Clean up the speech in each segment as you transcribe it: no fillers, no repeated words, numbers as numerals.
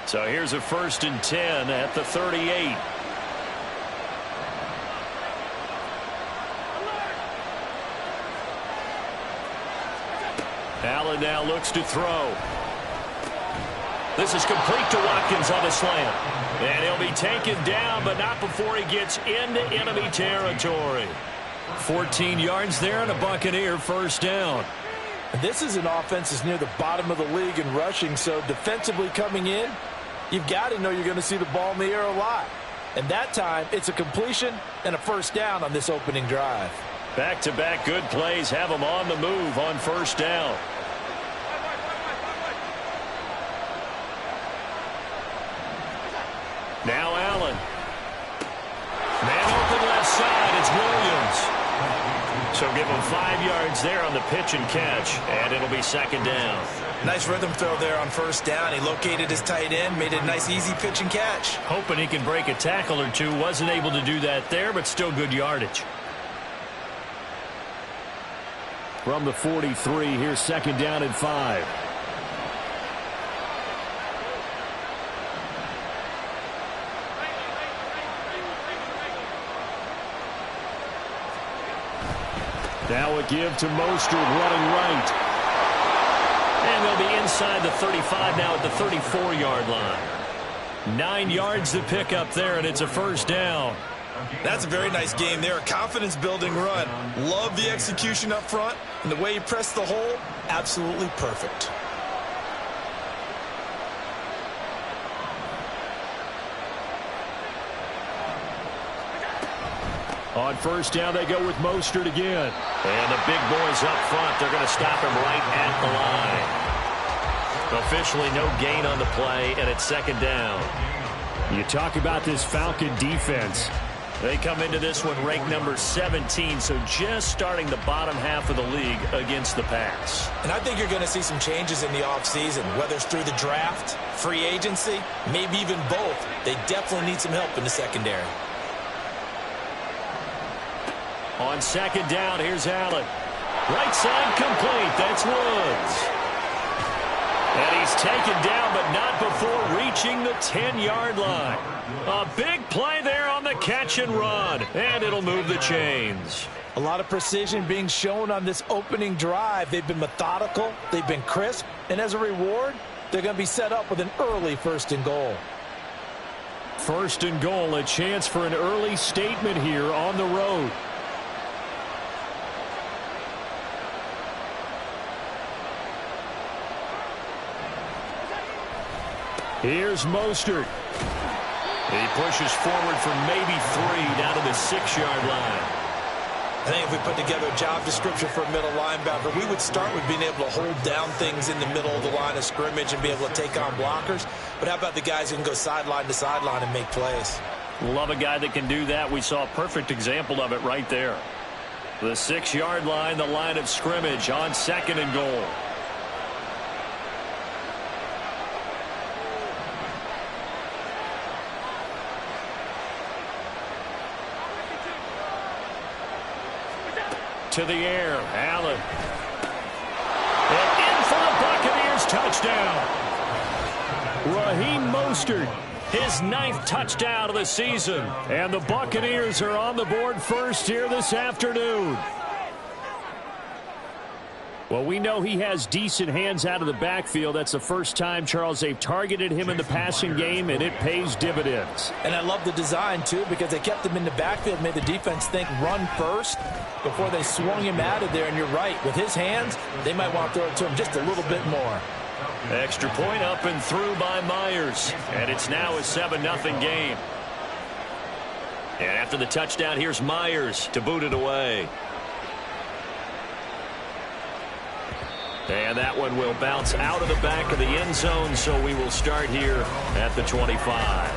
So here's a 1st and 10 at the 38. Allen now looks to throw. This is complete to Watkins on the slant. And he'll be taken down, but not before he gets into enemy territory. 14 yards there and a Buccaneer 1st down. This is an offense that's near the bottom of the league in rushing, so defensively coming in, you've got to know you're going to see the ball in the air a lot. And that time, it's a completion and a 1st down on this opening drive. Back-to-back good plays have him on the move on 1st down. Now Allen. Man open left side. It's Williams. So give him 5 yards there on the pitch and catch, and it'll be 2nd down. Nice rhythm throw there on 1st down. He located his tight end, made it a nice easy pitch and catch. Hoping he can break a tackle or two. Wasn't able to do that there, but still good yardage. From the 43, here's 2nd down and 5. Now a give to Mostert running right. And they'll be inside the 35 now at the 34-yard line. 9 yards to pick up there, and it's a 1st down. That's a very nice game there. A confidence-building run. Love the execution up front. And the way he pressed the hole, absolutely perfect. On 1st down, they go with Mostert again. And the big boys up front, they're going to stop him right at the line. Officially no gain on the play, and it's 2nd down. You talk about this Falcon defense. They come into this one ranked number 17, so just starting the bottom half of the league against the pass. And I think you're going to see some changes in the offseason, whether it's through the draft, free agency, maybe even both. They definitely need some help in the secondary. On 2nd down, here's Allen. Right side complete. That's Woods. And he's taken down, but not before reaching the 10-yard line. A big play there on the catch and run. And it'll move the chains. A lot of precision being shown on this opening drive. They've been methodical. They've been crisp. And as a reward, they're going to be set up with an early 1st and goal. 1st and goal, a chance for an early statement here on the road. Here's Mostert. He pushes forward for maybe 3 down to the 6-yard line. I think if we put together a job description for a middle linebacker, we would start with being able to hold down things in the middle of the line of scrimmage and be able to take on blockers. But how about the guys who can go sideline to sideline and make plays? Love a guy that can do that. We saw a perfect example of it right there. The 6-yard line, the line of scrimmage on 2nd and goal. To the air, Allen. And in for the Buccaneers touchdown. Raheem Mostert, his 9th touchdown of the season. And the Buccaneers are on the board first here this afternoon. Well, we know he has decent hands out of the backfield. That's the first time, Charles, they've targeted him in the passing game, and it pays dividends. And I love the design, too, because they kept him in the backfield, made the defense think run first before they swung him out of there. And you're right, with his hands, they might want to throw it to him just a little bit more. Extra point up and through by Myers. And it's now a 7-0 game. And after the touchdown, here's Myers to boot it away. And that one will bounce out of the back of the end zone, so we will start here at the 25.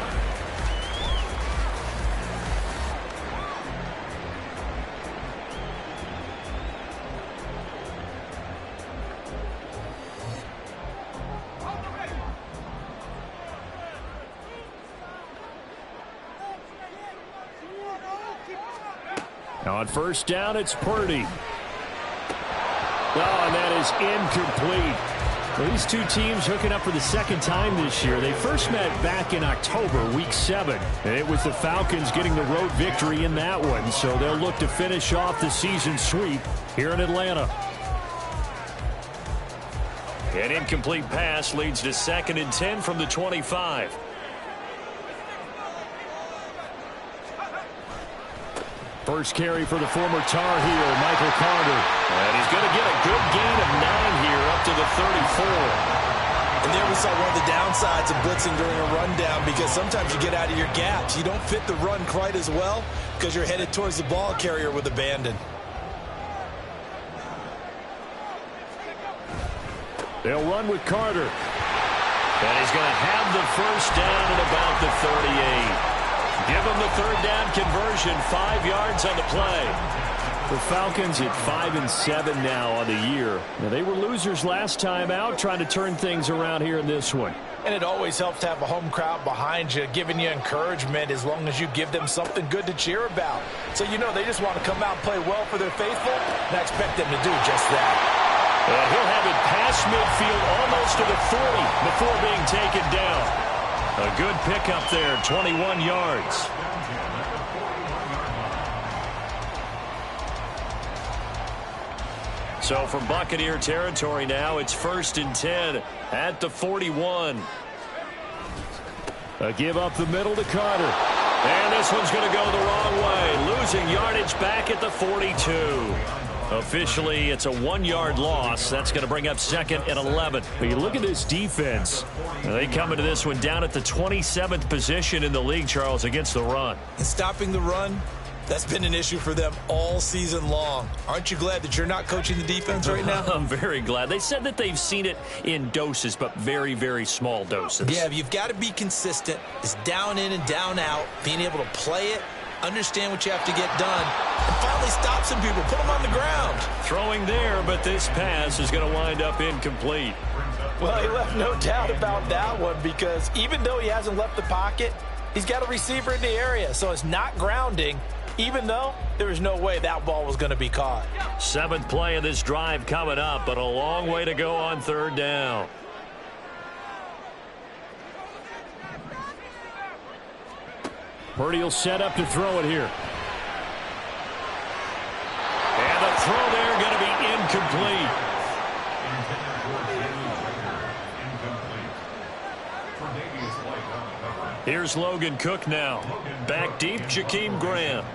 On 1st down, it's Purdy. Oh, and that is incomplete. Well, these two teams hooking up for the second time this year. They first met back in October, Week 7. And it was the Falcons getting the road victory in that one. So they'll look to finish off the season sweep here in Atlanta. An incomplete pass leads to 2nd and 10 from the 25. First carry for the former Tar Heel, Michael Carter. And he's going to get a good gain of 9 here up to the 34. And there we saw one of the downsides of blitzing during a rundown, because sometimes you get out of your gaps. You don't fit the run quite as well because you're headed towards the ball carrier with abandon. They'll run with Carter. And he's going to have the first down at about the 38. Give him the 3rd down conversion, 5 yards on the play. The Falcons at 5-7 now on the year. Now, they were losers last time out, trying to turn things around here in this one. And it always helps to have a home crowd behind you, giving you encouragement as long as you give them something good to cheer about. So you know they just want to come out and play well for their faithful, and I expect them to do just that. And he'll have it past midfield almost to the 40 before being taken down. A good pickup there, 21 yards. So from Buccaneer territory now, it's 1st and 10 at the 41. A give up the middle to Carter. And this one's going to go the wrong way. Losing yardage back at the 42. Officially, it's a 1-yard loss. That's going to bring up 2nd and 11. But you look at this defense. They come into this one down at the 27th position in the league, Charles, against the run. And stopping the run, that's been an issue for them all season long. Aren't you glad that you're not coaching the defense right now? I'm very glad. They said that they've seen it in doses, but very, very small doses. Yeah, you've got to be consistent. It's down in and down out, being able to play it, understand what you have to get done, and finally stop some people, put them on the ground. Throwing there, but this pass is going to wind up incomplete. Well, he left no doubt about that one, because even though he hasn't left the pocket, he's got a receiver in the area, so it's not grounding, even though there was no way that ball was going to be caught. 7th play of this drive coming up, but a long way to go on 3rd down. Purdy will set up to throw it here. And the throw there going to be incomplete. Here's Logan Cook now. Back deep, Jakeem Graham.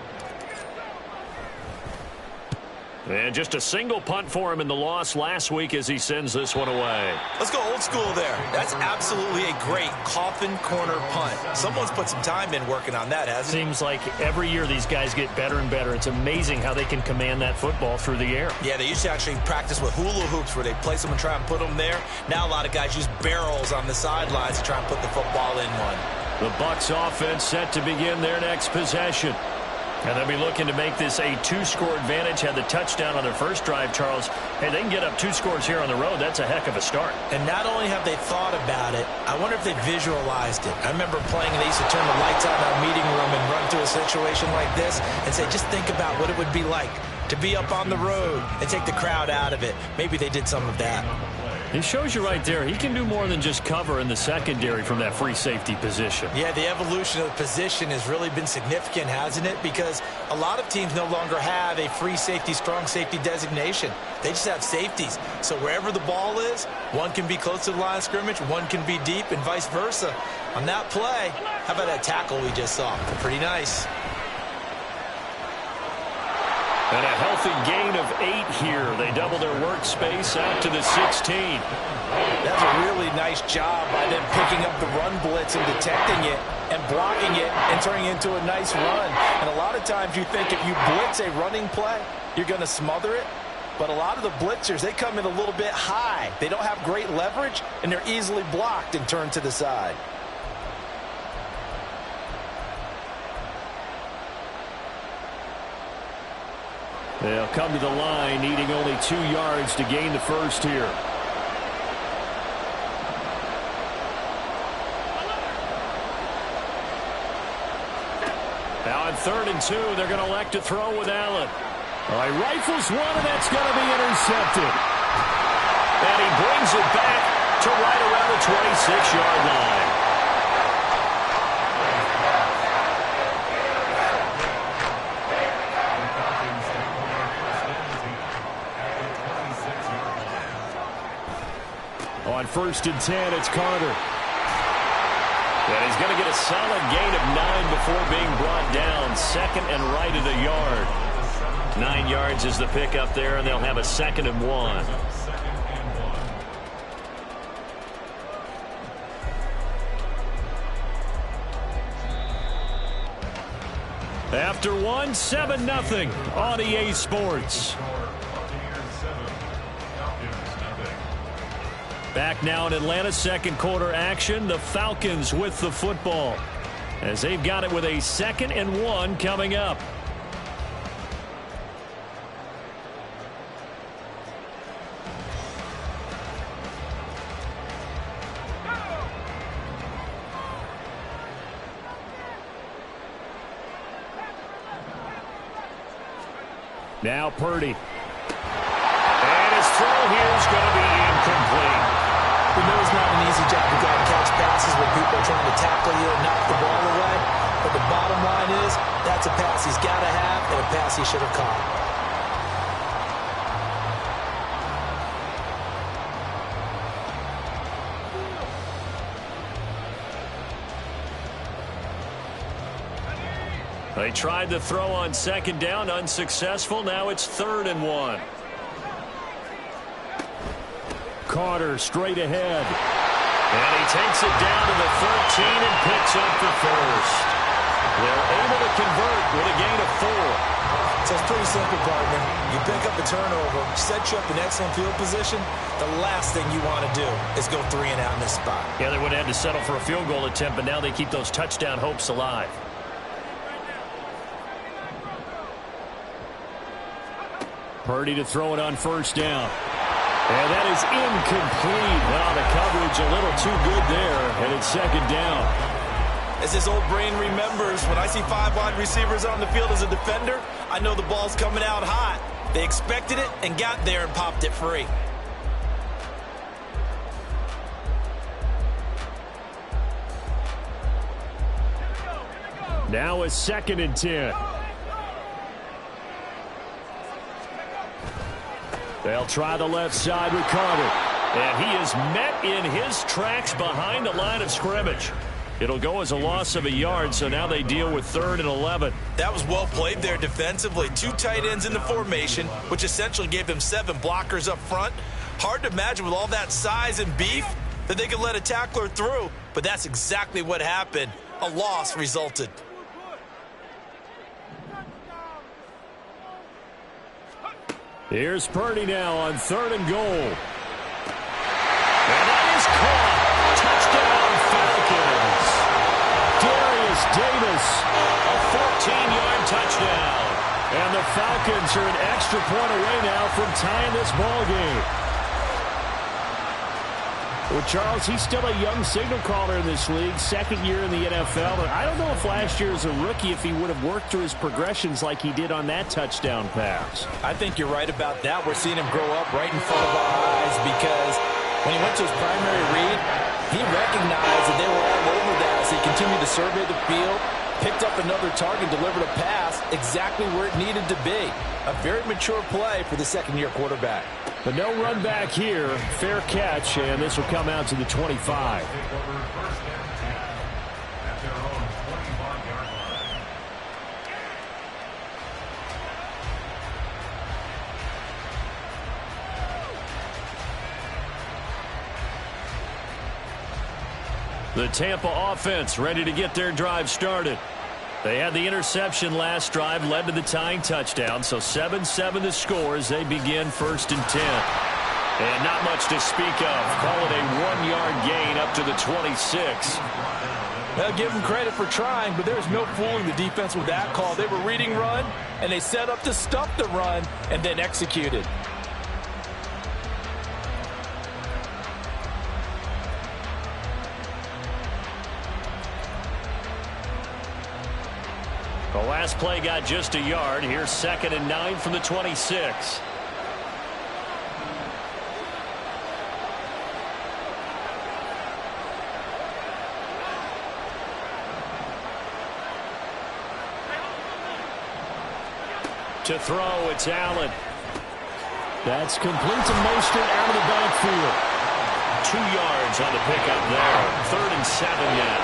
And just a single punt for him in the loss last week as he sends this one away. Let's go old school there. That's absolutely a great coffin corner punt. Someone's put some time in working on that, hasn't it? Seems like every year these guys get better and better. It's amazing how they can command that football through the air. Yeah, they used to actually practice with hula hoops where they place them and try and put them there. Now a lot of guys use barrels on the sidelines to try and put the football in one. The Bucs offense set to begin their next possession. And they'll be looking to make this a 2-score advantage. Had the touchdown on their first drive, Charles. Hey, they can get up 2 scores here on the road. That's a heck of a start. And not only have they thought about it, I wonder if they visualized it. I remember playing, and they used to turn the lights on in our meeting room and run through a situation like this and say, just think about what it would be like to be up on the road and take the crowd out of it. Maybe they did some of that. It shows you right there, he can do more than just cover in the secondary from that free safety position. Yeah, the evolution of the position has really been significant, hasn't it? Because a lot of teams no longer have a free safety, strong safety designation. They just have safeties. So wherever the ball is, one can be close to the line of scrimmage, one can be deep, and vice versa. On that play, how about that tackle we just saw? Pretty nice. And a healthy gain of 8 here. They double their workspace out to the 16. That's a really nice job by them picking up the run blitz and detecting it and blocking it and turning it into a nice run. And a lot of times you think if you blitz a running play, you're going to smother it. But a lot of the blitzers, they come in a little bit high. They don't have great leverage, and they're easily blocked and turned to the side. They'll come to the line, needing only 2 yards to gain the first here. Now on 3rd and 2, they're going to elect to throw with Allen. All right, rifles one, and that's going to be intercepted. And he brings it back to right around the 26-yard line. On 1st and 10, it's Carter. And he's going to get a solid gain of 9 before being brought down. 2nd and right at a yard. 9 yards is the pickup there, and they'll have a 2nd and 1. After 1, 7-0 on EA Sports. Back now in Atlanta, 2nd quarter action. The Falcons with the football as they've got it with a 2nd and 1 coming up. Now Purdy. And his throw here is going to be incomplete. We know it's not an easy job to go and catch passes when people are trying to tackle you and knock the ball away. But the bottom line is that's a pass he's got to have and a pass he should have caught. They tried to throw on 2nd down, unsuccessful. Now it's 3rd and 1. Carter straight ahead. And he takes it down to the 13 and picks up the 1st. They're able to convert with a gain of 4. So it's pretty simple, partner. You pick up a turnover, set you up in excellent field position. The last thing you want to do is go 3 and out in this spot. Yeah, they would have had to settle for a field goal attempt, but now they keep those touchdown hopes alive. Purdy to throw it on 1st down. And that is incomplete. Well, the coverage a little too good there, and it's 2nd down. As his old brain remembers, when I see 5 wide receivers on the field as a defender, I know the ball's coming out hot. They expected it and got there and popped it free. Now a 2nd and 10. They'll try the left side with Carter. And he is met in his tracks behind the line of scrimmage. It'll go as a loss of a yard, so now they deal with 3rd and 11. That was well played there defensively. 2 tight ends in the formation, which essentially gave them 7 blockers up front. Hard to imagine with all that size and beef that they could let a tackler through, but that's exactly what happened. A loss resulted. Here's Purdy now on 3rd and goal. And that is caught. Touchdown, Falcons. Darius Davis, a 14-yard touchdown. And the Falcons are an extra point away now from tying this ball game. Well, Charles, he's still a young signal caller in this league, 2nd year in the NFL. And I don't know if last year as a rookie, if he would have worked through his progressions like he did on that touchdown pass. I think you're right about that. We're seeing him grow up right in front of our eyes because when he went to his primary read, he recognized that they were all over that as he continued to survey the field, picked up another target, delivered a pass exactly where it needed to be. A very mature play for the 2nd-year quarterback. But no run back here. Fair catch, and this will come out to the 25. The Tampa offense ready to get their drive started. They had the interception last drive, led to the tying touchdown, so 7-7 the score as they begin 1st and 10. And not much to speak of. Call it a 1-yard gain up to the 26. Well, give them credit for trying, but there's no fooling the defense with that call. They were reading run, and they set up to stop the run and then executed. The last play got just a yard. Here's 2nd and 9 from the 26. To throw, it's Allen. That's complete to Mostert out of the backfield. 2 yards on the pickup there. 3rd and 7 now.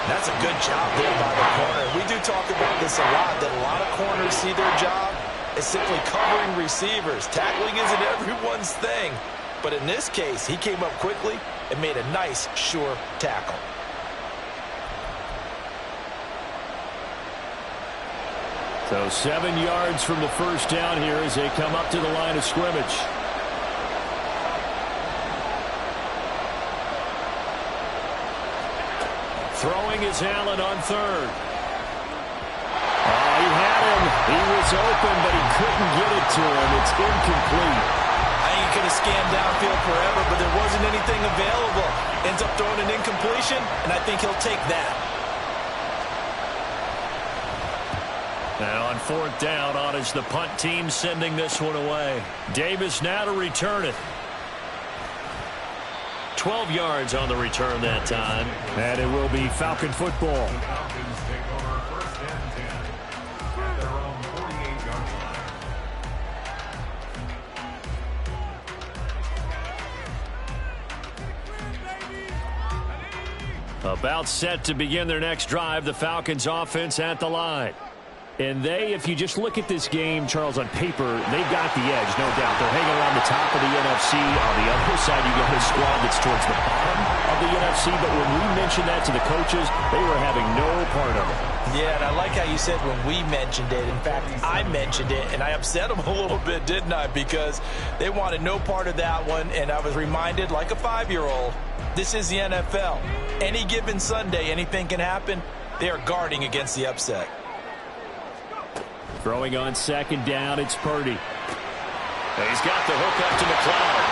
That's a good job there by the corner. We do talk about this a lot, that a lot of corners see their job as simply covering receivers. Tackling isn't everyone's thing. But in this case, he came up quickly and made a nice, sure tackle. So 7 yards from the first down here as they come up to the line of scrimmage. Throwing is Allen on 3rd. Oh, he had him. He was open, but he couldn't get it to him. It's incomplete. I think he could have scanned downfield forever, but there wasn't anything available. Ends up throwing an incompletion, and I think he'll take that. And on 4th down, on is the punt team sending this one away. Davis now to return it. 12 yards on the return that time. And it will be Falcon football. About set to begin their next drive, the Falcons offense at the line. And if you just look at this game, Charles, on paper, they've got the edge, no doubt. They're hanging around the top of the NFC. On the other side, you got a squad that's towards the bottom of the NFC. But when we mentioned that to the coaches, they were having no part of it. Yeah, and I like how you said when we mentioned it. In fact, I mentioned it, and I upset them a little bit, didn't I? Because they wanted no part of that one, and I was reminded, like a 5-year-old, this is the NFL. Any given Sunday, anything can happen. They are guarding against the upset. Throwing on 2nd down, it's Purdy. He's got the hook up to McLeod.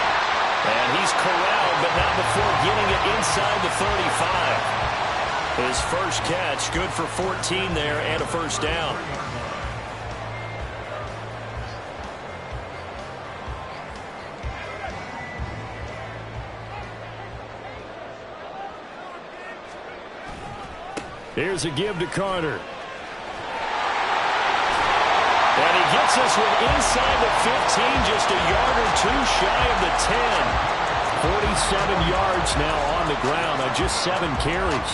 And he's corralled, but not before getting it inside the 35. His first catch, good for 14 there and a first down. Here's a give to Carter. And he gets this one inside the 15, just a yard or 2 shy of the 10. 47 yards now on the ground on just 7 carries.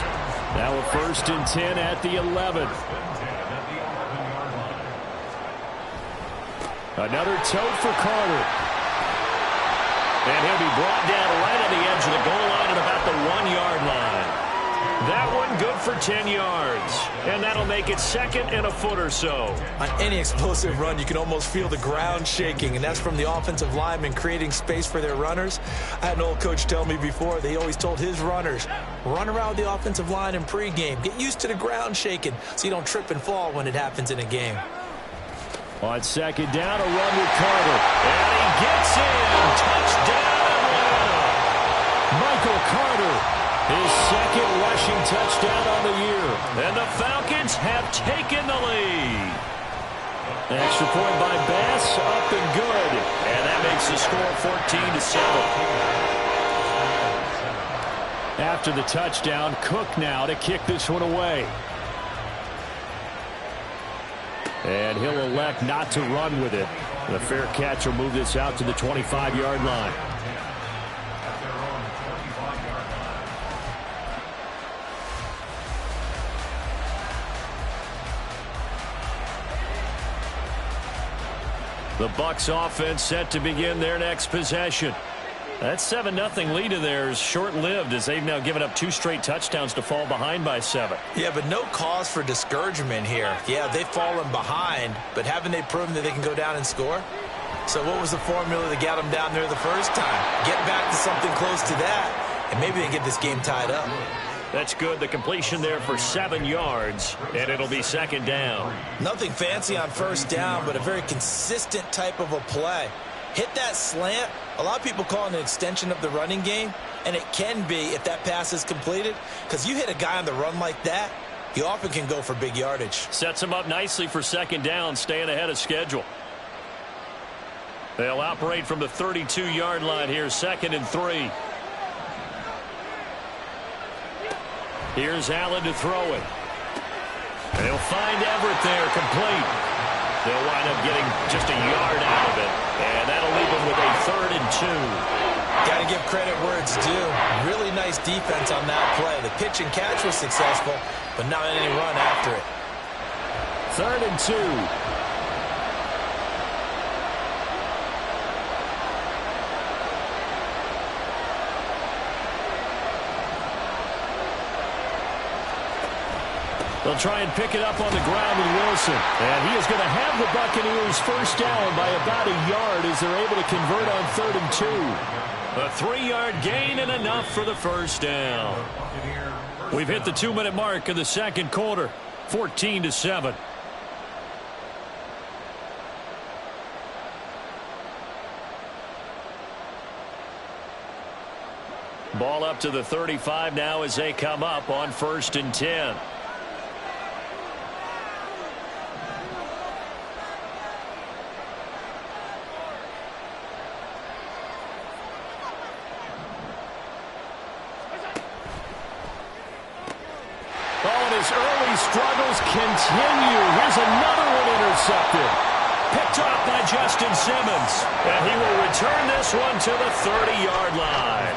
Now a 1st and 10 at the 11. Another tote for Carter. And he'll be brought down right on the edge of the goal line at about the 1-yard line. That one good for 10 yards. And that'll make it 2nd and a foot or so. On any explosive run, you can almost feel the ground shaking, and that's from the offensive linemen creating space for their runners. I had an old coach tell me before, they always told his runners, run around the offensive line in pregame. Get used to the ground shaking so you don't trip and fall when it happens in a game. On 2nd down, a run with Carter. And he gets in. Touchdown, Atlanta. Michael Carter. His 2nd rushing touchdown on the year. And the Falcons have taken the lead. Extra point by Bass, up and good. And that makes the score 14-7. After the touchdown, Cook now to kick this one away. And he'll elect not to run with it. The fair catch will move this out to the 25-yard line. The Bucs offense set to begin their next possession. That 7-0 lead of theirs short-lived as they've now given up 2 straight touchdowns to fall behind by 7. Yeah, but no cause for discouragement here. Yeah, they've fallen behind, but haven't they proven that they can go down and score? So what was the formula that got them down there the first time? Get back to something close to that, and maybe they get this game tied up. That's good. The completion there for 7 yards, and it'll be 2nd down. Nothing fancy on 1st down, but a very consistent type of a play. Hit that slant. A lot of people call it an extension of the running game, and it can be if that pass is completed, because you hit a guy on the run like that, you often can go for big yardage. Sets him up nicely for 2nd down, staying ahead of schedule. They'll operate from the 32-yard line here, 2nd and 3. Here's Allen to throw it. And he'll find Everett there, complete. They'll wind up getting just a yard out of it, and that'll leave them with a 3rd and 2. Got to give credit where it's due. Really nice defense on that play. The pitch and catch was successful, but not any run after it. 3rd and 2. They'll try and pick it up on the ground with Wilson. And he is going to have the Buccaneers first down by about a yard as they're able to convert on 3rd and 2. A 3-yard gain and enough for the first down. We've hit the 2-minute mark of the second quarter. 14-7. Ball up to the 35 now as they come up on 1st and 10. Early struggles continue. Here's another one intercepted. Picked off by Justin Simmons. And he will return this one to the 30-yard line.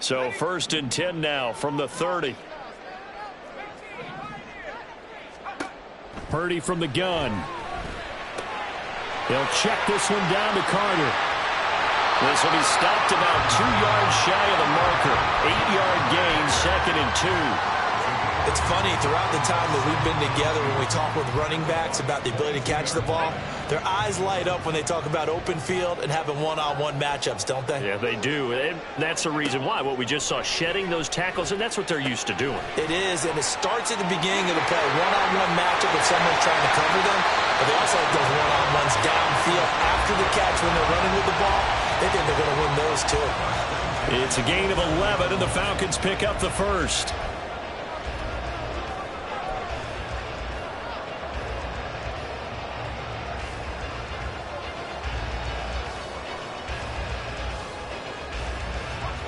So 1st and 10 now from the 30. Purdy from the gun. They'll check this one down to Carter. This will be stopped about 2 yards shy of the marker. 8-yard gain, 2nd and 2. It's funny, throughout the time that we've been together, when we talk with running backs about the ability to catch the ball, their eyes light up when they talk about open field and having one-on-one matchups, don't they? Yeah, they do. And that's the reason why. What we just saw, shedding those tackles, and that's what they're used to doing. It is, and it starts at the beginning of the play. One-on-one matchup if someone's trying to cover them, but they also like those one-on-ones downfield after the catch when they're running with the ball. They think they're going to win those, too. It's a gain of 11, and the Falcons pick up the first.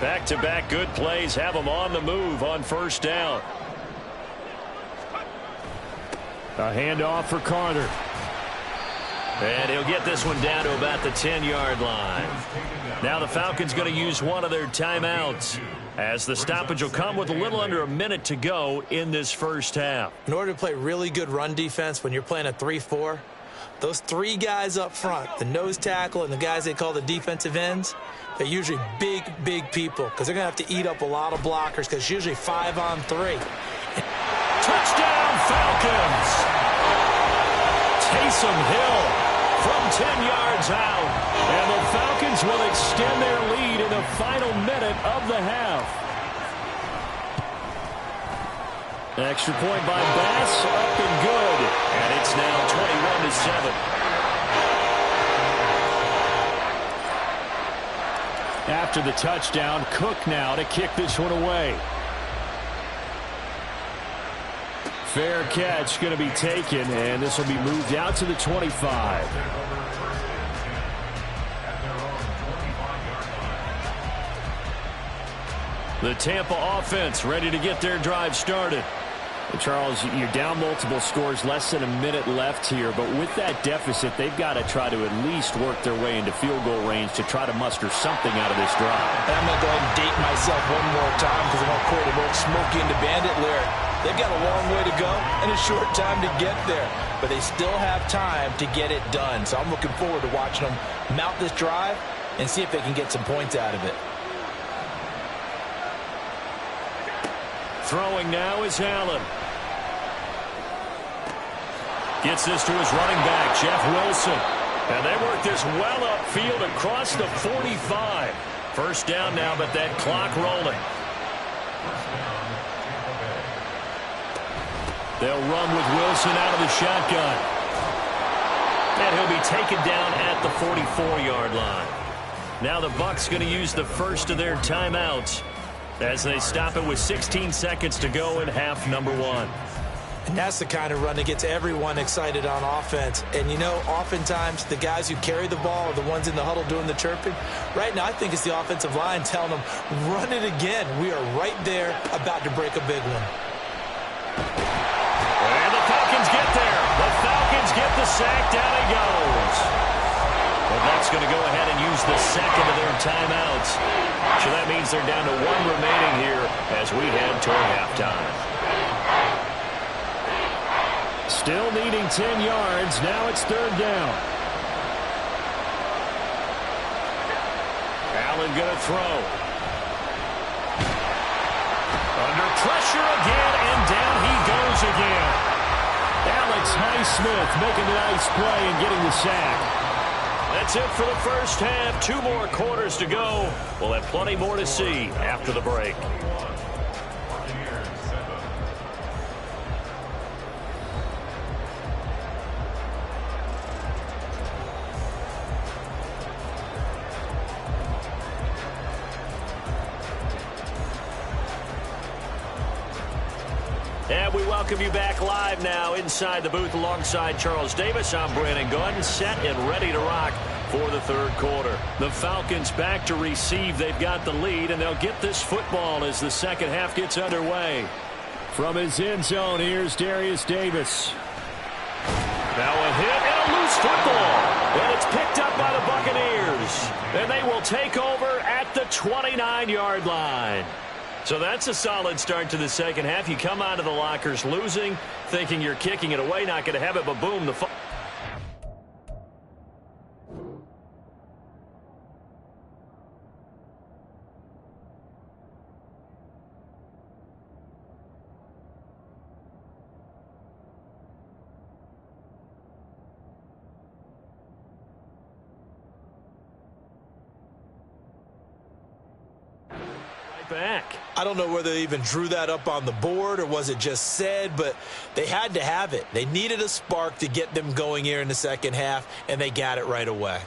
Back-to-back good plays have them on the move on 1st down. A handoff for Carter. And he'll get this one down to about the 10-yard line. Now the Falcons going to use one of their timeouts, as the stoppage will come with a little under a minute to go in this first half. In order to play really good run defense when you're playing a 3-4, those 3 guys up front, the nose tackle and the guys they call the defensive ends, they're usually big, big people because they're going to have to eat up a lot of blockers because it's usually 5-on-3. Touchdown, Falcons! Taysom Hill from 10 yards out. And the Falcons will extend their lead in the final minute of the half. Extra point by Bass, up and good. And it's now 21-7. After the touchdown, Cook now to kick this one away. Fair catch going to be taken, and this will be moved out to the 25. The Tampa offense ready to get their drive started. Charles, you're down multiple scores, less than a minute left here, but with that deficit, they've got to try to at least work their way into field goal range to try to muster something out of this drive. And I'm going to go ahead and date myself one more time because I'm going to quote an old Smokey and the Bandit lyric. They've got a long way to go and a short time to get there, but they still have time to get it done. So I'm looking forward to watching them mount this drive and see if they can get some points out of it. Throwing now is Allen. Gets this to his running back, Jeff Wilson. And they work this well upfield across the 45. First down now, but that clock rolling. They'll run with Wilson out of the shotgun. And he'll be taken down at the 44-yard line. Now the Bucs going to use the first of their timeouts as they stop it with 16 seconds to go in half number 1. And that's the kind of run that gets everyone excited on offense. And, you know, oftentimes the guys who carry the ball are the ones in the huddle doing the chirping. Right now, I think it's the offensive line telling them, run it again. We are right there about to break a big one. And the Falcons get there. The Falcons get the sack. Down he goes. Well, that's going to go ahead and use the second of their timeouts. So that means they're down to one remaining here as we head toward halftime. Still needing 10 yards. Now it's third down. Allen going to throw. Under pressure again, and down he goes again. Alex Highsmith making a nice play and getting the sack. That's it for the first half. 2 more quarters to go. We'll have plenty more to see after the break. And we welcome you back live now inside the booth alongside Charles Davis. I'm Brandon Gunn, set and ready to rock for the third quarter. The Falcons back to receive. They've got the lead, and they'll get this football as the second half gets underway. From his end zone, here's Darius Davis. Now a hit and a loose football. And it's picked up by the Buccaneers. And they will take over at the 29-yard line. So that's a solid start to the second half. You come out of the lockers losing, thinking you're kicking it away, not going to have it, but boom, the back. I don't know whether they even drew that up on the board or was it just said, but they had to have it. They needed a spark to get them going here in the second half, and they got it right away.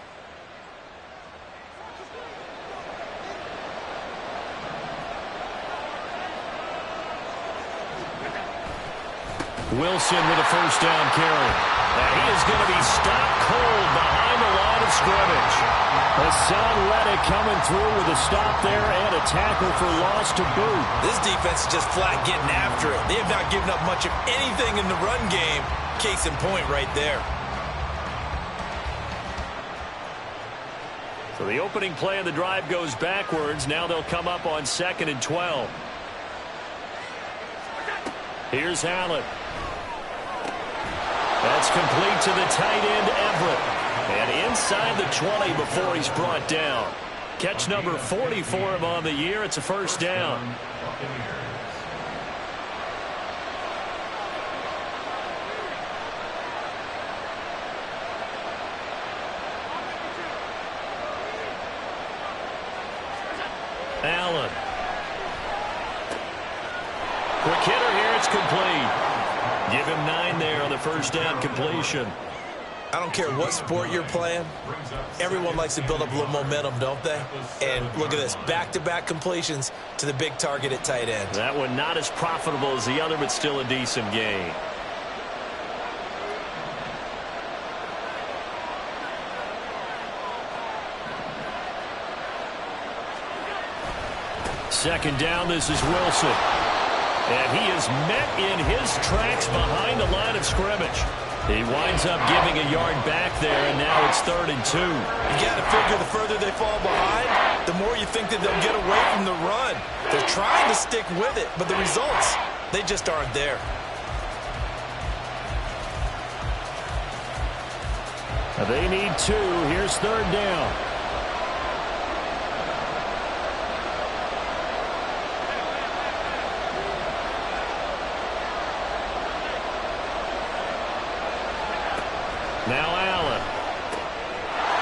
Wilson with a first down carry. And he is going to be stopped cold behind the line of scrimmage. Hassan Reddick coming through with a stop there and a tackle for loss to boot. This defense is just flat getting after it. They have not given up much of anything in the run game. Case in point right there. So the opening play of the drive goes backwards. Now they'll come up on 2nd and 12. Here's Allen. That's complete to the tight end, Everett. And inside the 20 before he's brought down. Catch number 40 for him on the year. It's a first down. Allen. Quick hitter here. It's complete. Give him 9 there on the first down completion. I don't care what sport you're playing. Everyone likes to build up a little momentum, don't they? And look at this. Back-to-back completions to the big target at tight end. That one not as profitable as the other, but still a decent gain. Second down, this is Wilson. And he is met in his tracks behind the line of scrimmage. He winds up giving a yard back there, and now it's 3rd and 2. You got to figure the further they fall behind, the more you think that they'll get away from the run. They're trying to stick with it, but the results, they just aren't there. They need 2. Here's 3rd down. Now Allen.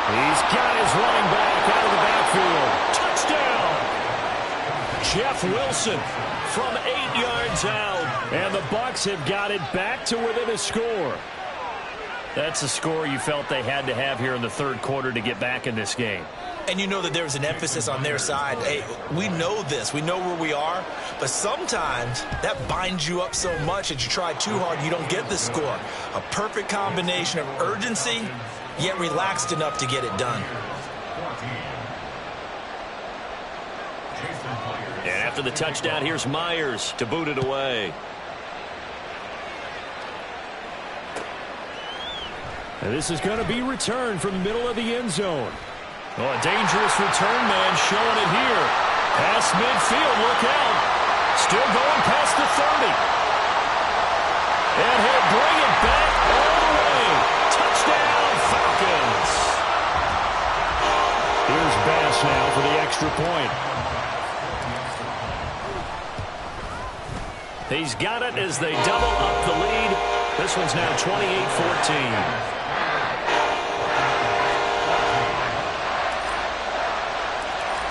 He's got his running back out of the backfield. Touchdown! Jeff Wilson from 8 yards out. And the Bucs have got it back to within a score. That's a score you felt they had to have here in the third quarter to get back in this game. and you know that there's an emphasis on their side. Hey, we know this. We know where we are. But sometimes that binds you up so much that you try too hard, you don't get the score. A perfect combination of urgency, yet relaxed enough to get it done. And after the touchdown, here's Myers to boot it away. And this is going to be returned from the middle of the end zone. Oh, a dangerous return man showing it here. Past midfield, look out. Still going past the 30. And he'll bring it back all the way. Touchdown, Falcons. Here's Bass now for the extra point. He's got it as they double up the lead. This one's now 28-14.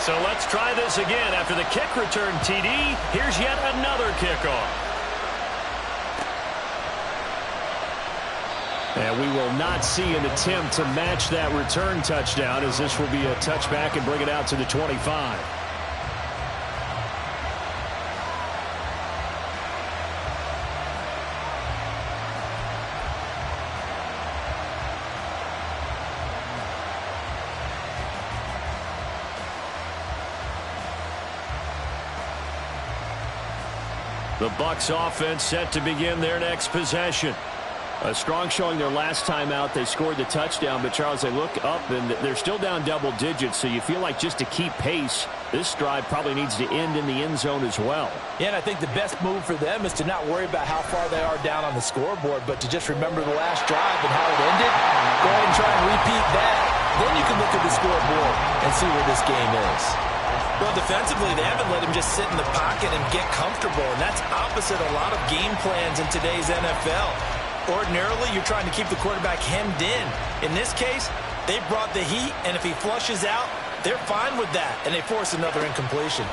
So let's try this again. After the kick return TD, here's yet another kickoff. And we will not see an attempt to match that return touchdown, as this will be a touchback and bring it out to the 25. The Bucs offense set to begin their next possession. A strong showing their last time out. They scored the touchdown, but Charles, they look up and they're still down double digits, so you feel like just to keep pace, this drive probably needs to end in the end zone as well. Yeah, and I think the best move for them is to not worry about how far they are down on the scoreboard, but to just remember the last drive and how it ended. Go ahead and try and repeat that. Then you can look at the scoreboard and see where this game is. Well, defensively, they haven't let him just sit in the pocket and get comfortable, and that's opposite a lot of game plans in today's NFL. Ordinarily, you're trying to keep the quarterback hemmed in. In this case, they brought the heat, and if he flushes out, they're fine with that, and they force another incompletion.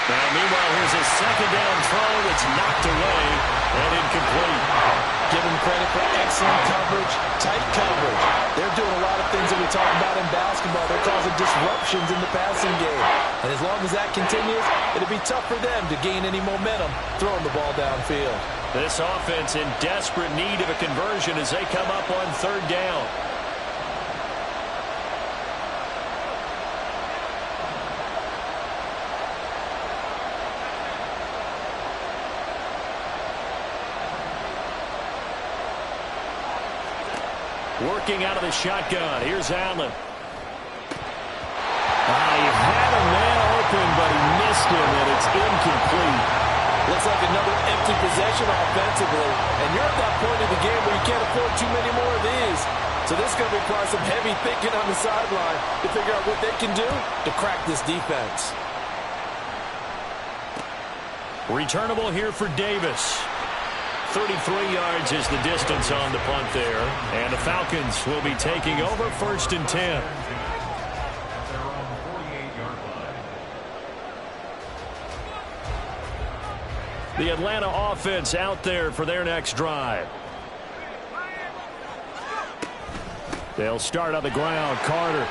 Now, meanwhile, here's a second down throw that's knocked away and incomplete. Give them credit for excellent coverage, tight coverage. They're doing a lot of things that we talk about in basketball. They're causing disruptions in the passing game. And as long as that continues, it'll be tough for them to gain any momentum throwing the ball downfield. This offense in desperate need of a conversion as they come up on third down. Working out of the shotgun. Here's Allen. He had a man open, but he missed him, and it's incomplete. Looks like another empty possession offensively. And you're at that point of the game where you can't afford too many more of these. So this is going to require some heavy thinking on the sideline to figure out what they can do to crack this defense. Returnable here for Davis. 33 yards is the distance on the punt there. And the Falcons will be taking over 1st and 10. The Atlanta offense out there for their next drive. They'll start on the ground. Carter.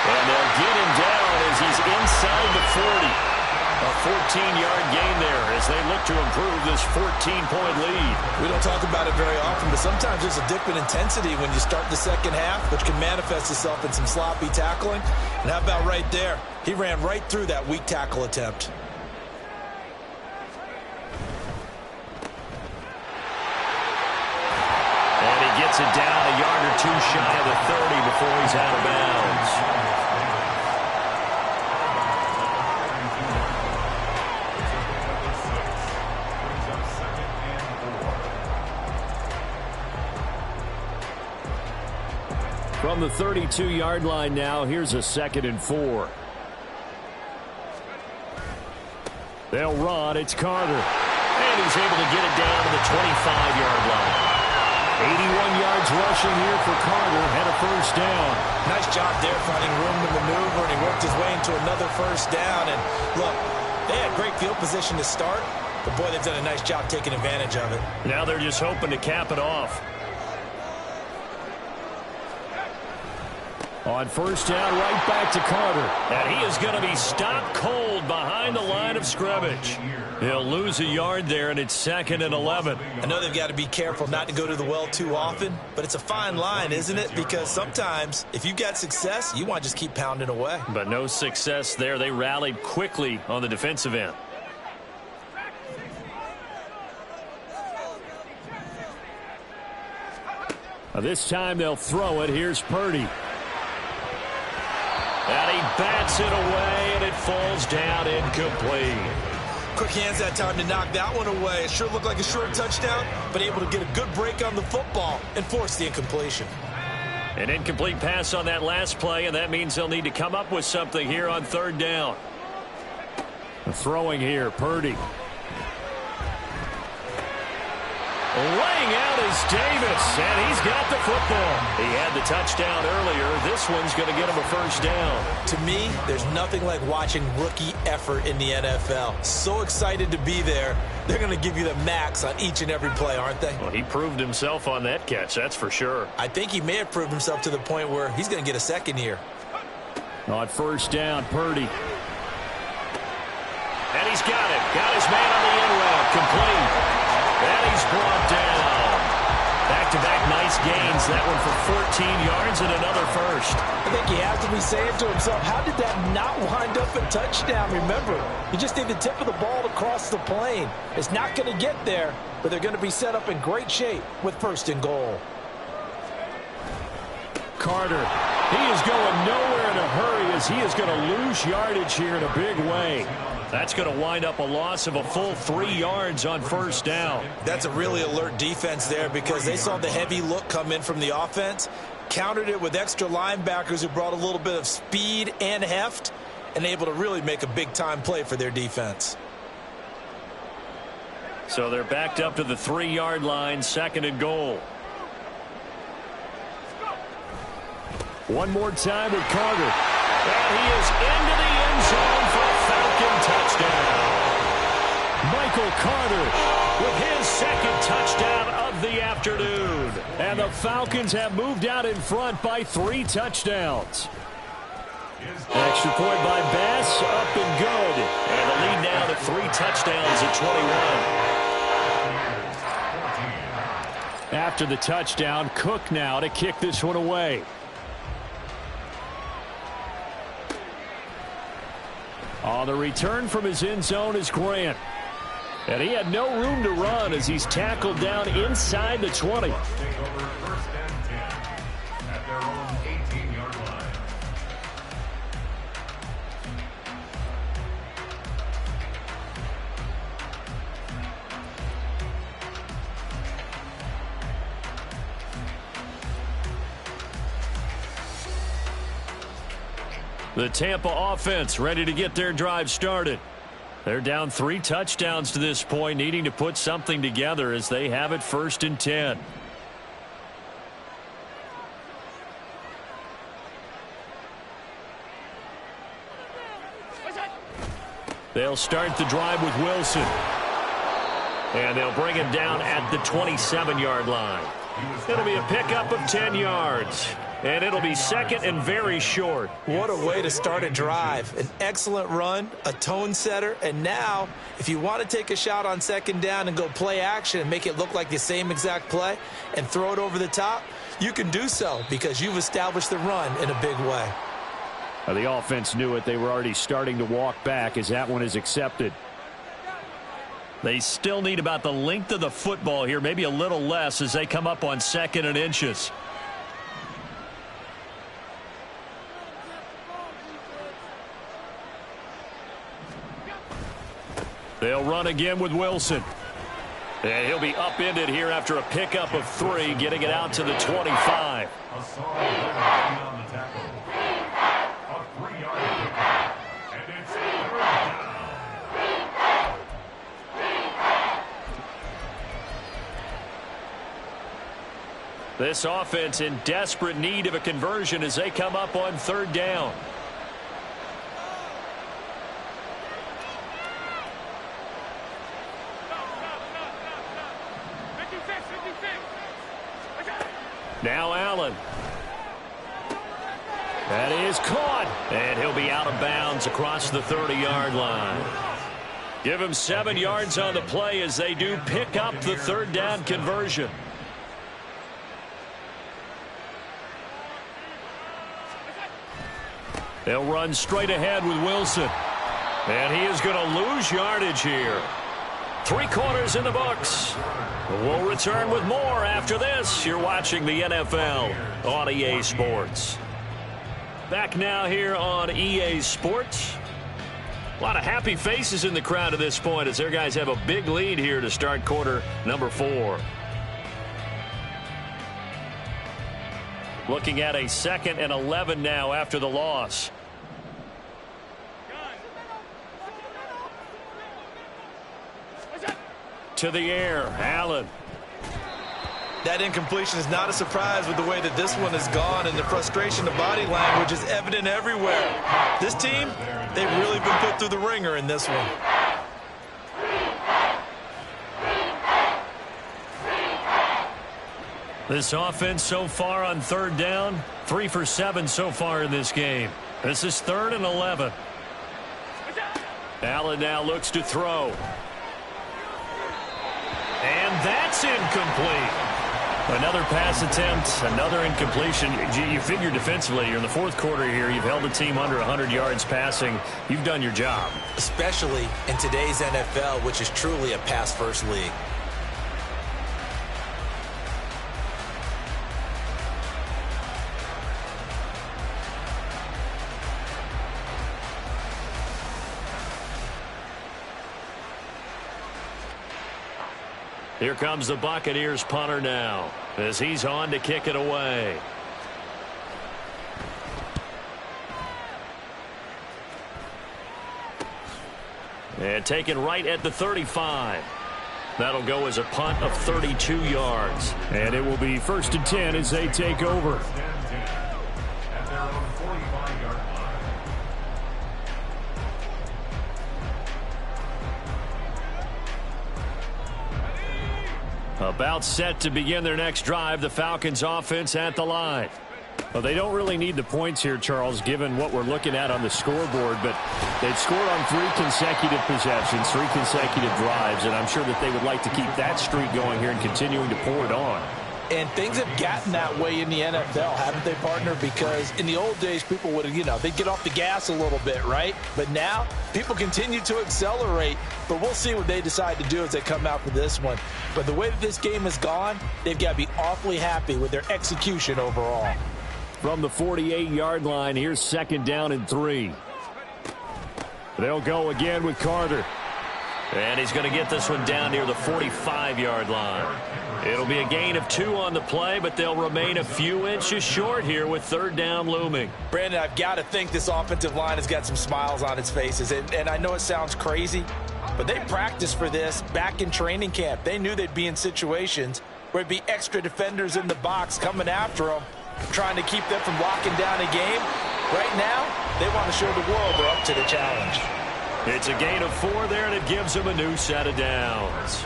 And they'll get him down as he's inside the 40. A 14-yard gain there as they look to improve this 14-point lead. We don't talk about it very often, but sometimes there's a dip in intensity when you start the second half, which can manifest itself in some sloppy tackling. And how about right there? He ran right through that weak tackle attempt. And he gets it down a yard or two shy of the 30 before he's out of bounds. From the 32-yard line now, here's a 2nd and 4. They'll run. It's Carter. And he's able to get it down to the 25-yard line. 81 yards rushing here for Carter. Had a first down. Nice job there finding room to maneuver, and he worked his way into another first down. And look, they had great field position to start, but boy, they've done a nice job taking advantage of it. Now they're just hoping to cap it off. On first down, right back to Carter. And he is going to be stopped cold behind the line of scrimmage. He'll lose a yard there, and it's 2nd and 11. I know they've got to be careful not to go to the well too often, but it's a fine line, isn't it? Because sometimes if you've got success, you want to just keep pounding away. But no success there. They rallied quickly on the defensive end. This time they'll throw it. Here's Purdy. And he bats it away, and it falls down incomplete. Quick hands that time to knock that one away. It sure looked like a short touchdown, but able to get a good break on the football and force the incompletion. An incomplete pass on that last play, and that means they'll need to come up with something here on 3rd down. Throwing here, Purdy. Laying out is Davis, and he's got the football. He had the touchdown earlier. This one's going to get him a first down. To me, there's nothing like watching rookie effort in the NFL. So excited to be there. They're going to give you the max on each and every play, aren't they? Well, he proved himself on that catch, that's for sure. I think he may have proved himself to the point where he's going to get a second year. On first down, Purdy. And he's got it. Got his man on the end route. Complete. And he's brought down. Back-to-back nice gains. That one for 14 yards and another first. I think he has to be saying to himself, how did that not wind up a touchdown? Remember, you just need the tip of the ball to cross the plane. It's not going to get there, but they're going to be set up in great shape with 1st and goal. Carter. He is going nowhere in a hurry as he is going to lose yardage here in a big way. That's going to wind up a loss of a full 3 yards on first down. That's a really alert defense there because they saw the heavy look come in from the offense, countered it with extra linebackers who brought a little bit of speed and heft, and able to really make a big-time play for their defense. So they're backed up to the 3-yard line, 2nd and goal. One more time with Carter. And he is into the end zone for a Falcon touchdown. Michael Carter with his 2nd touchdown of the afternoon. And the Falcons have moved out in front by 3 touchdowns. Extra point by Bass, up and good. And the lead now to 3 touchdowns at 21. After the touchdown, Cook now to kick this one away. On the return from his end zone is Grant. And he had no room to run as he's tackled down inside the 20. The Tampa offense ready to get their drive started. They're down 3 touchdowns to this point, needing to put something together as they have it 1st and 10. They'll start the drive with Wilson. And they'll bring him down at the 27-yard line. It'll be a pickup of 10 yards. And it'll be 2nd and very short. What a way to start a drive. An excellent run, a tone setter, and now if you want to take a shot on 2nd down and go play action and make it look like the same exact play and throw it over the top, you can do so because you've established the run in a big way. The offense knew it. They were already starting to walk back as that one is accepted. They still need about the length of the football here, maybe a little less as they come up on 2nd and inches. They'll run again with Wilson. And he'll be upended here after a pickup of 3, getting it out to the 25. This offense in desperate need of a conversion as they come up on 3rd down. Now Allen. That is caught. And he'll be out of bounds across the 30-yard line. Give him 7 yards on the play as they do pick up the third down conversion. They'll run straight ahead with Wilson. And he is going to lose yardage here. 3 quarters in the books. We'll return with more after this. You're watching the NFL on EA Sports. Back now here on EA Sports. A lot of happy faces in the crowd at this point as their guys have a big lead here to start quarter number 4. Looking at a 2nd and 11 now after the loss. To the air, Allen. That incompletion is not a surprise with the way that this one has gone, and the frustration of body language is evident everywhere. This team, they've really been put through the ringer in this one. This offense so far on 3rd down, 3 for 7 so far in this game. This is 3rd and 11. Allen now looks to throw. And that's incomplete. Another pass attempt, another incompletion. You figure defensively, you're in the 4th quarter here. You've held the team under 100 yards passing. You've done your job. Especially in today's NFL, which is truly a pass-first league. Here comes the Buccaneers punter now as he's on to kick it away. And taken right at the 35. That'll go as a punt of 32 yards. And it will be 1st and 10 as they take over. About set to begin their next drive, the Falcons offense at the line. Well, they don't really need the points here, Charles, given what we're looking at on the scoreboard, but they've scored on 3 consecutive possessions, 3 consecutive drives, and I'm sure that they would like to keep that streak going here and continuing to pour it on. And things have gotten that way in the NFL, haven't they, partner? Because in the old days, people would have, they'd get off the gas a little bit, right? But now, people continue to accelerate. But we'll see what they decide to do as they come out for this one. But the way that this game has gone, they've got to be awfully happy with their execution overall. From the 48-yard line, here's 2nd down and 3. They'll go again with Carter. And he's going to get this one down near the 45-yard line. It'll be a gain of 2 on the play, but they'll remain a few inches short here with 3rd down looming. Brandon, I've got to think this offensive line has got some smiles on its faces. And I know it sounds crazy, but they practiced for this back in training camp. They knew they'd be in situations where it'd be extra defenders in the box coming after them, trying to keep them from locking down a game. Right now, they want to show the world they're up to the challenge. It's a gain of 4 there, and it gives them a new set of downs.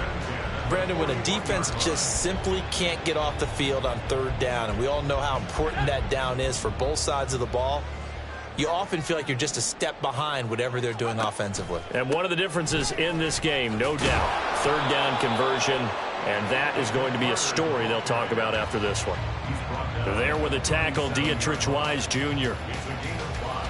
Brandon, when a defense just simply can't get off the field on 3rd down, and we all know how important that down is for both sides of the ball, you often feel like you're just a step behind whatever they're doing offensively. And one of the differences in this game, no doubt, 3rd down conversion, and that is going to be a story they'll talk about after this one. There with a tackle, Dietrich Wise Jr.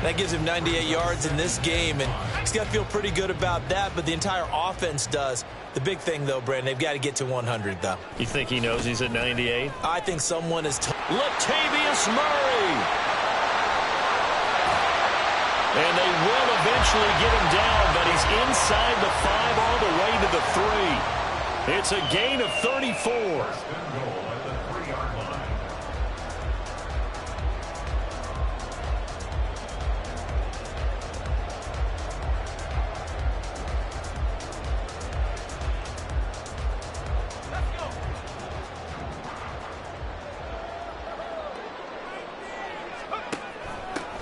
That gives him 98 yards in this game, and he's got to feel pretty good about that, but the entire offense does. The big thing, though, Brandon, they've got to get to 100, though. You think he knows he's at 98? I think someone is... Latavius Murray! And they will eventually get him down, but he's inside the 5 all the way to the 3. It's a gain of 34.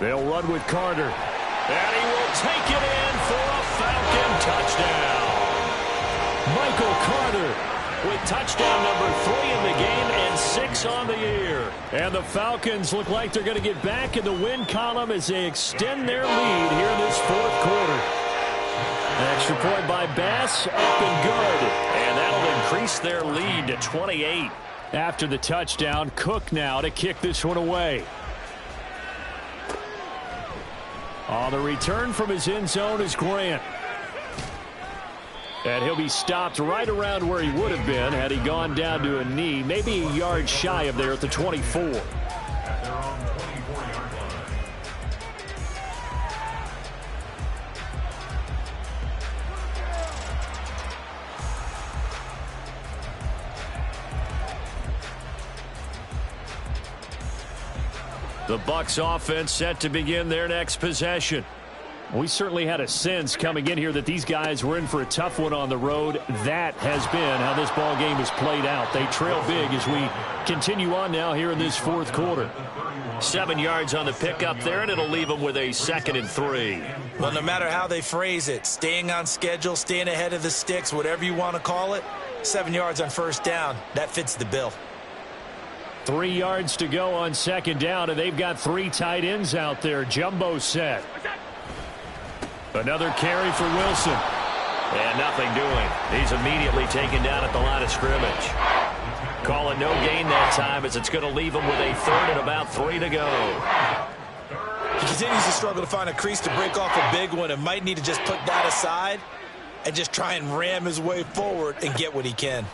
They'll run with Carter. And he will take it in for a Falcon touchdown. Michael Carter with touchdown number 3 in the game and 6 on the year. And the Falcons look like they're going to get back in the win column as they extend their lead here in this fourth quarter. An extra point by Bass, up and good. And that'll increase their lead to 28. After the touchdown, Cook now to kick this one away. On the return from his end zone is Grant. And he'll be stopped right around where he would have been had he gone down to a knee, maybe a yard shy of there at the 24. The Bucs offense set to begin their next possession. We certainly had a sense coming in here that these guys were in for a tough one on the road. That has been how this ball game has played out. They trail big as we continue on now here in this fourth quarter. 7 yards on the pickup there, and it'll leave them with a 2nd and 3. Well, no matter how they phrase it, staying on schedule, staying ahead of the sticks, whatever you want to call it, 7 yards on first down, that fits the bill. 3 yards to go on 2nd down, and they've got 3 tight ends out there. Jumbo set. Another carry for Wilson. And nothing doing. He's immediately taken down at the line of scrimmage. Call it no gain that time as it's going to leave him with a 3rd and about 3 to go. He continues to struggle to find a crease to break off a big one and might need to just put that aside and just try and ram his way forward and get what he can.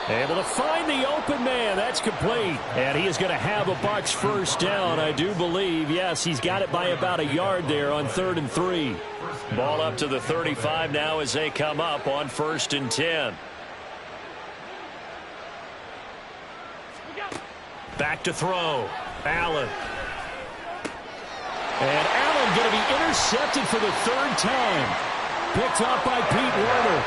Able to find the open man. That's complete. And he is going to have a Bucs first down, I do believe. Yes, he's got it by about a yard there on 3rd and 3. Ball up to the 35 now as they come up on 1st and 10. Back to throw. Allen. And Allen going to be intercepted for the 3rd time. Picked up by Pete Werner.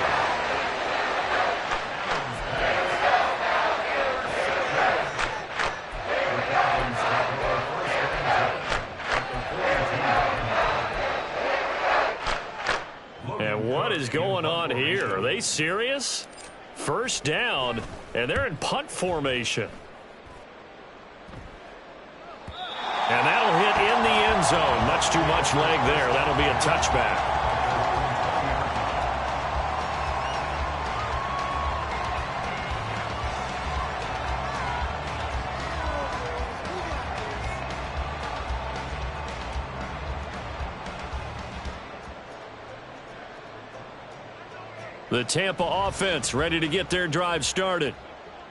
And what is going on here? Are they serious? First down, and they're in punt formation. And that'll hit in the end zone. Much too much leg there. That'll be a touchback. The Tampa offense ready to get their drive started.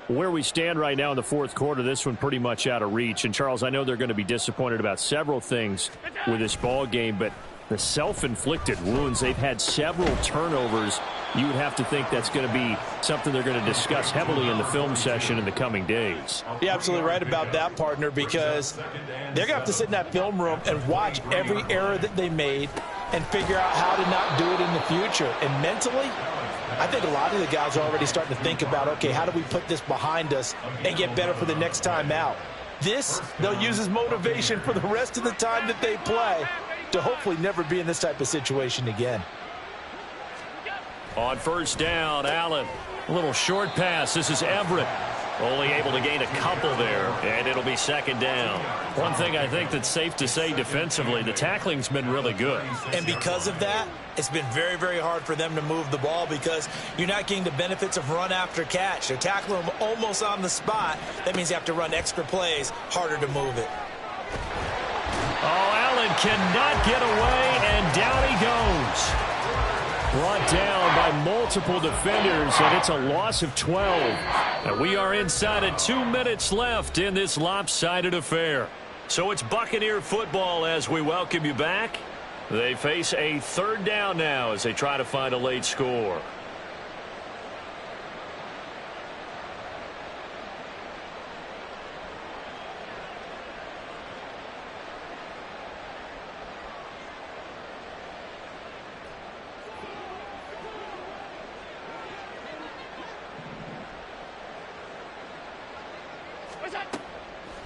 Where we stand right now in the fourth quarter, this one pretty much out of reach. And, Charles, I know they're going to be disappointed about several things with this ball game, but the self-inflicted wounds, they've had several turnovers. You would have to think that's going to be something they're going to discuss heavily in the film session in the coming days. You're absolutely right about that, partner, because they're going to have to sit in that film room and watch every error that they made and figure out how to not do it in the future. And mentally, I think a lot of the guys are already starting to think about, okay, how do we put this behind us and get better for the next time out? This, they'll use as motivation for the rest of the time that they play to hopefully never be in this type of situation again. On first down, Allen. A little short pass. This is Everett. Only able to gain a couple there, and it'll be 2nd down. One thing I think that's safe to say defensively, the tackling's been really good. And because of that, it's been very, very hard for them to move the ball because you're not getting the benefits of run after catch. They're tackling them almost on the spot. That means you have to run extra plays, harder to move it. Oh, Allen cannot get away, and down he goes. Brought down by multiple defenders, and it's a loss of 12. And we are inside of 2 minutes left in this lopsided affair. So it's Buccaneer football as we welcome you back. They face a 3rd down now as they try to find a late score.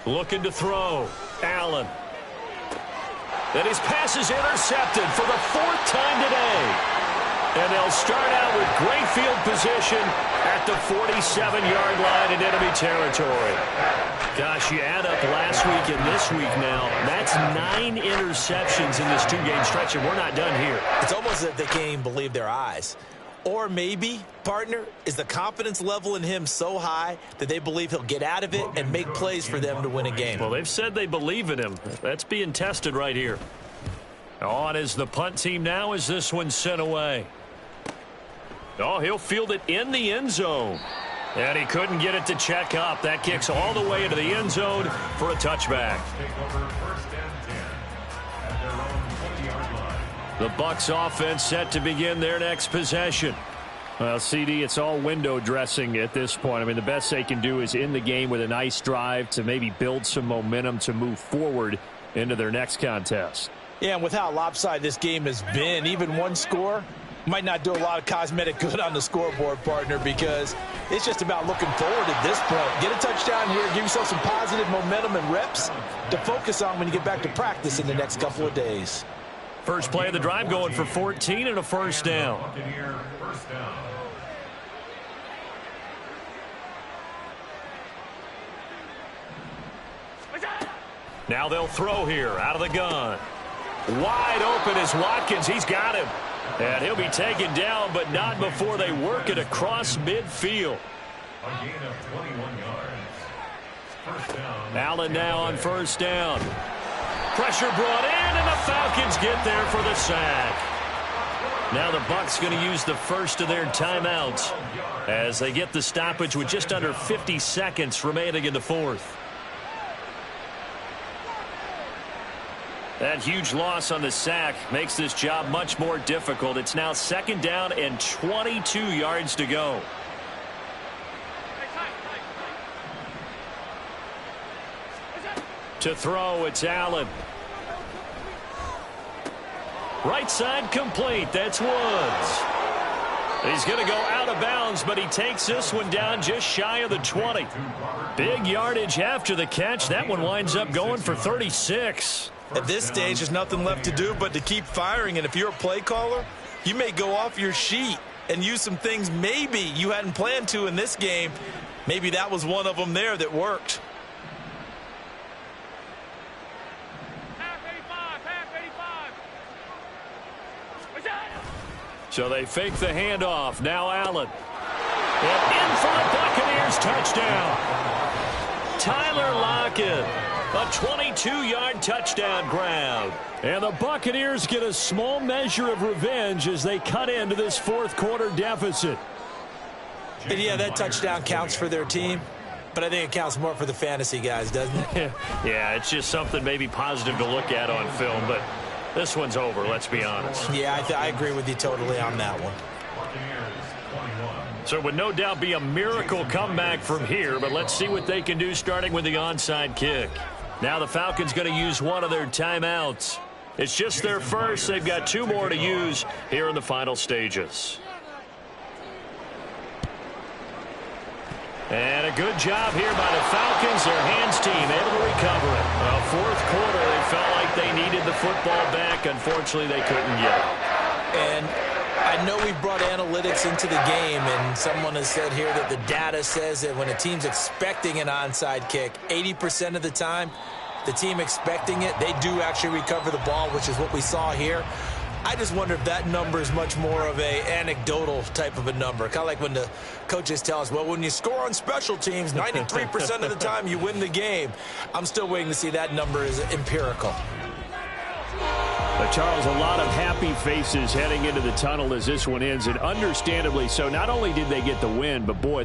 Looking to throw. Allen. And his pass is intercepted for the 4th time today. And they'll They'll start out with great field position at the 47-yard line in enemy territory. Gosh, you add up last week and this week now, that's 9 interceptions in this 2-game stretch, and we're not done here. It's almost as if they can't even believe their eyes. Or maybe, partner, is the confidence level in him so high that they believe he'll get out of it and make plays for them to win a game. Well, they've said they believe in him. That's being tested right here. On is the punt team now as this one's sent away. Oh, he'll field it in the end zone. And he couldn't get it to check up. That kicks all the way into the end zone for a touchback. The Bucs offense set to begin their next possession. Well, CD, it's all window dressing at this point. I mean, the best they can do is in the game with a nice drive to maybe build some momentum to move forward into their next contest. Yeah, and with how lopsided this game has been, even one score might not do a lot of cosmetic good on the scoreboard, partner, because it's just about looking forward at this point. Get a touchdown here, give yourself some positive momentum and reps to focus on when you get back to practice in the next couple of days. First play of the drive going for 14 and a first down. Now they'll throw here out of the gun. Wide open is Watkins. He's got him. And he'll be taken down, but not before they work it across midfield. A gain of 21 yards. First down. Allen now on first down. Pressure brought in, and the Falcons get there for the sack. Now the Bucs going to use the first of their timeouts as they get the stoppage with just under 50 seconds remaining in the fourth. That huge loss on the sack makes this job much more difficult. It's now second down and 22 yards to go. To throw, it's Allen. Right side complete. That's Woods. He's going to go out of bounds, but he takes this one down just shy of the 20. Big yardage after the catch. That one winds up going for 36. At this stage, there's nothing left to do but to keep firing. And if you're a play caller, you may go off your sheet and use some things maybe you hadn't planned to in this game. Maybe that was one of them there that worked. So they fake the handoff. Now Allen. And in for the Buccaneers touchdown. Tyler Lockett. A 22-yard touchdown grab. And the Buccaneers get a small measure of revenge as they cut into this fourth quarter deficit. And yeah, that touchdown counts for their team, but I think it counts more for the fantasy guys, doesn't it? Yeah, it's just something maybe positive to look at on film, but this one's over, let's be honest. Yeah, I agree with you totally on that one. So it would no doubt be a miracle comeback from here, but let's see what they can do starting with the onside kick. Now the Falcons going to use one of their timeouts. It's just their first. They've got 2 more to use here in the final stages. And a good job here by the Falcons. Their hands team able to recover it. Fourth quarter, they felt like they needed the football back. Unfortunately, they couldn't get it. And I know we brought analytics into the game, and someone has said here that the data says that when a team's expecting an onside kick, 80% of the time, the team expecting it, they do actually recover the ball, which is what we saw here. I just wonder if that number is much more of a anecdotal type of a number. Kind of like when the coaches tell us, well, when you score on special teams, 93% of the time you win the game. I'm still waiting to see that number is empirical. But Charles, a lot of happy faces heading into the tunnel as this one ends, and understandably so. Not only did they get the win, but boy, they're